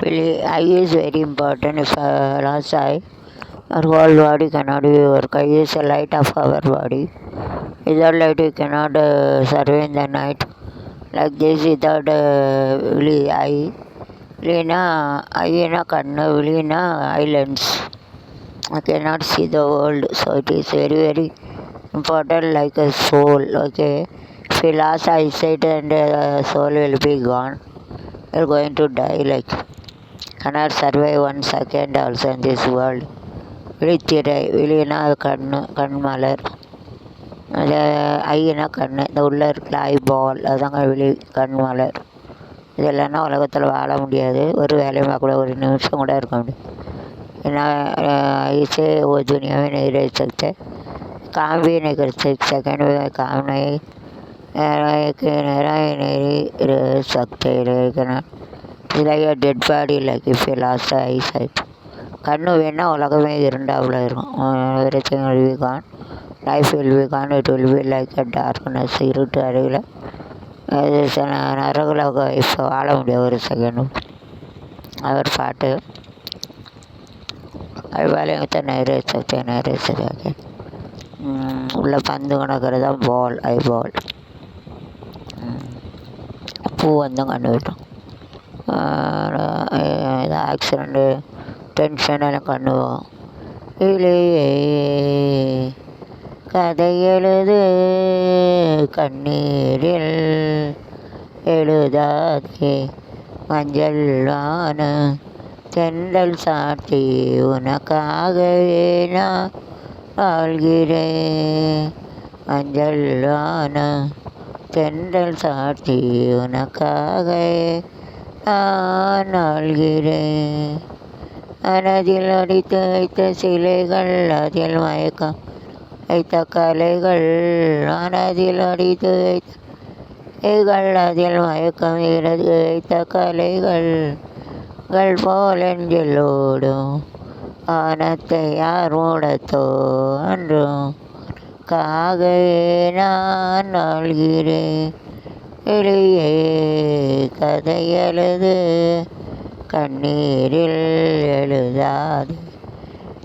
Really, eye is very important. If I lost eye, our whole body cannot be work. Eye is a light of our body. Without light, we cannot survive in the night. Like this, without eye, eye kannu, eye lens. I cannot see the world. So it is very important, like a soul. Okay, if we lost eyesight and soul will be gone, we are going to die. Like cannot survive 1 second also in this world. விழித்திரை விழினா கண் மலர், அது ஐயினா கண், இந்த உள்ளே இருக்கிற eyeball அதுதாங்க விழி, கண் மலர். இது இல்லைன்னா உலகத்தில் வாழ முடியாது. ஒரு வேலையுமா கூட ஒரு நிமிஷம் கூட இருக்க முடியாது. ஏன்னா ऐसे वो दुनिया में नहीं रह सकते, काम भी नहीं कर सकते, सेकंड में काम नहीं नहीं रह सकते. लेकिन like a dead body, like if you lost the eyesight. கண்ணு வேணால் உலகமே இருண்டாவில் இருக்கும். everything will be gone, life will be gone, it will be like a darkness, இருட்டு அறையில் நரகுல இப்போ வாழ முடியாது ஒரு செகண்டும். அவர் பாட்டு ஐபாலயத்தை நிறைவேற்ற உள்ள பந்து கணக்கிறது தான் பால், ஐபால். பூ வந்து கண்டு விட்டோம். ஏதாவது ஆக்சிடெண்ட்டு, டென்ஷன் எனக்கு கண்ணுவோம். இல்லையே கதை எழுது கண்ணீரில் எழுதாதே மஞ்சள் வான தென்றல் சாட்டி உனக்காகவே நான் வாழ்கிறேன். மஞ்சள் வான தென்றல் சாட்டி உனக்காகவே நான் வாழ்கிறேன். மனதில் அடித்து வைத்த சிலைகள், அதில் மயக்கம் வைத்த கலைகள், மனதில் அடித்து வைத்த அதில் மயக்கம் வைத்த கலைகள் போல் நெஞ்சிலோடும் வானத்தை யார் மூடத்தோ அன்றும் காகவே நான் வாழ்கிறேன். வெளியே கதை எழுது கண்ணீரில் எழுதாது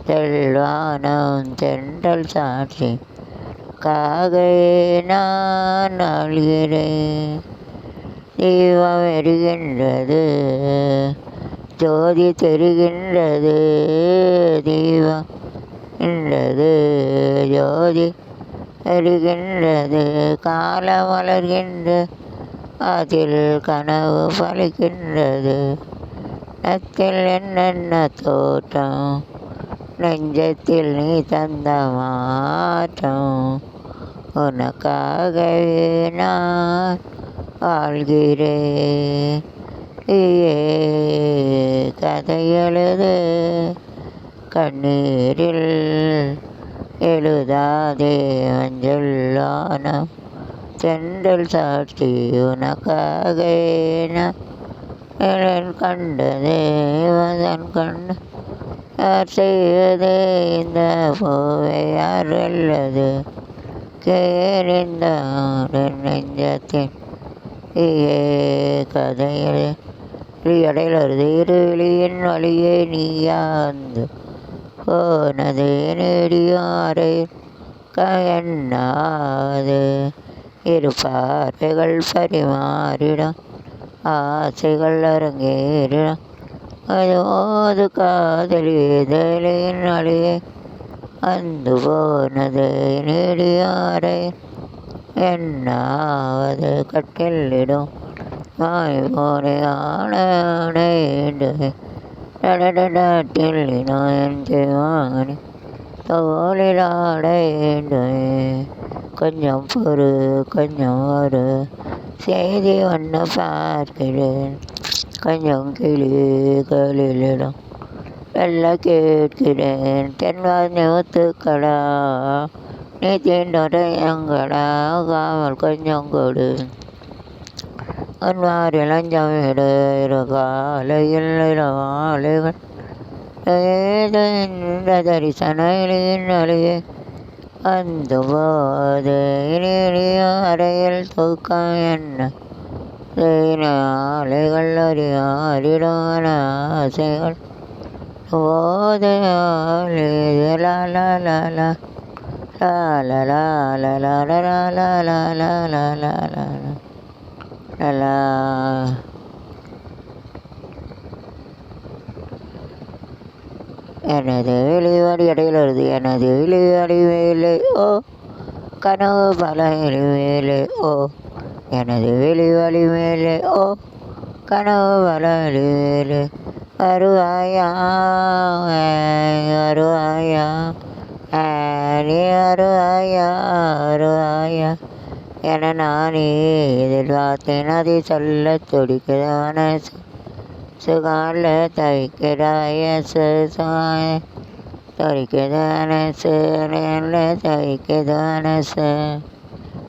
தெல்வானம் தென்றல் சாட்சி காகவே நான் வாழ்கிறேன். தீபம் எரிகின்றது, ஜோதி தெரிகின்றது, தீபம் என்றது ஜோதி எரிகின்றது, காலம் வளர்கின்ற அதில் கனவு பலிக்கின்றது. நத்தில் என்னென்ன தோற்றம், நெஞ்சத்தில் நீ தந்த மாற்றம், உனக்காகவே நான் வாழ்கிறேன். கதை எழுது கண்ணீரில் எழுதாதே மஞ்சள் வானம் தென்றல் சாட்சி உனக்காகவே நான் கண்டதே வதன் கண்டு யார் செய்வது இந்த பூவை யார் வெல்லது கேறிந்த நெஞ்சத்தின் கதையில் இடையில் வருது. இருவிழியின் வழியே நீயாந்து போனது நெடியாரை எண்ணாது, இரு பார்வைகள் பரிமாறிடம் ஆசைகள் அரங்கேறிடம், அதோது காதலி இதழின் வழியே வந்து போனது நெடியாரை எண்ணாவது, கட்டிலிடும் மாய் போனே ஆணைண்டு வாங்கி தோளிலாடைண்டு. கொஞ்சம் பொறு கொஞ்சம் ஒரு செய்தி ஒன்று பார்க்கிறேன், கொஞ்சம் கிளிகளிடம் எல்லாம் கேட்கிறேன். தென்வாய் நிவத்துக்கடா நீ தீண்டுறையங்கடா காமல் கொஞ்சம் கொடு, அன்பார் இளஞ்சம் இரு காலையில் இரவாலைகள் ஏதோ இந்த தரிசனையின் வழியே வந்து போது அறையில் தூக்கம் என்ன அலைகள் அறியாரிடான ஆசைகள் போதையாலே லா லா லா லா லா லா லா லா லா லா லா லா லா லா லா லா லா. எனது வெளிவாடி இடையில வருது. எனது வெளிவாடி வேலை ஓ கனவு பல வேலை ஓ எனது வெளிவாடி மேலே ஓ கனவு பல வேலை வருவாயா வருவாயா நீ வருவாயா வருவாயா என நானே எதிர்பார்த்தேன். அதை சொல்ல துடிக்குதான சுகால தவிக்கிறாய சுகாய துடிக்குதான சுல தவிக்குதான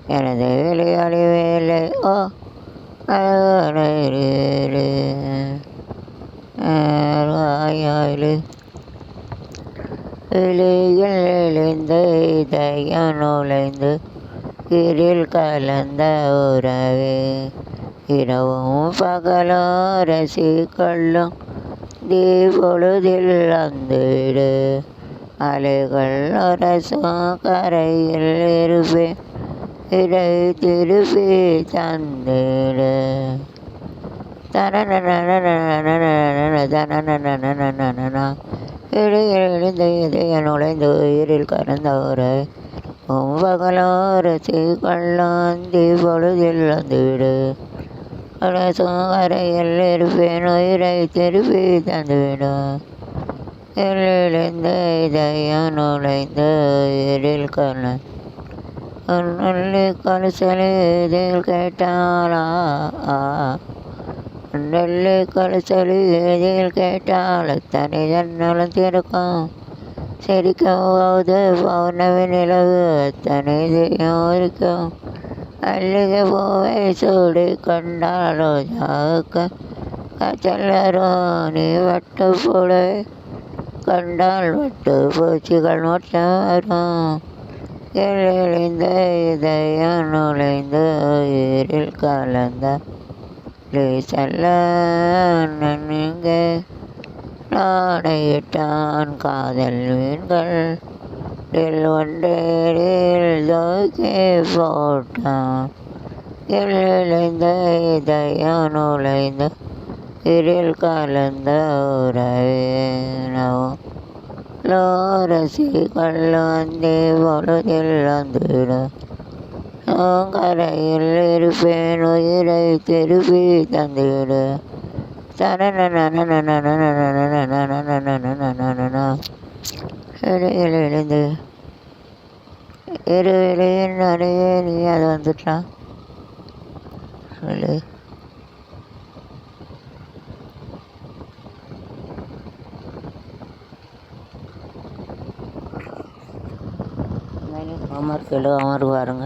எனது விளையாடி வேலை ஓ வாயாயிலு வெளியில் எழுந்து இதயம் நுழைந்து இருள் கலந்த உறவே இரவும் பகலோ ரசிக்கொள்ளும் தீபொழுதில் வந்துவிடு அலைகள் அரசும் கரையில் இருப்பேன் இதை திருப்பி தந்திடு எழுந்த இதயம் நுழைந்து உயிரில் கலந்த உறவை பகலோரசி கல்லாந்தி பொழுதில் வந்துவிடு அரசும் இருப்பேன் உயிரை திருப்பி தந்துவிடும் எழுந்த இதயம் நுழைந்து உயிரில் கல நெல்லி கழுசலிதில் கேட்டாளா நெல்லி கழுசலிதில் கேட்டால் தனி ஜன்னலும் திறக்கும் சிரிக்கும் போது பௌர்ணமி நிலவு தனி இருக்கும் அல்லிகை பூவை சூடி கொண்டால் ரோஜாவுக்கு கச்சல்லரும் நீ வட்டு புடவை கண்டால் வட்டு பூச்சிகள் மொத்தம் வரும் எழுந்த இதயம் நுழைந்து உயிரில் கலந்த செல்ல நன்கு நாடையிட்டான் காதல் மீன்கள் ஒன்றேரில் தூக்கி போட்டான் எழுந்த இதயம் நுழைந்து இருள் கலந்த உறவினவும் லோரசி கல்லந்தி பொழுதில் வந்துவிடும் கரையில் இருப்பேன் உயிரை திருப்பி தந்துவிடு இடையில் எழுந்து இருவெளியின் நடுவே நீ அது வந்துட்டான் சொல்லு. ஹோம்ஒர்க் பாருங்க.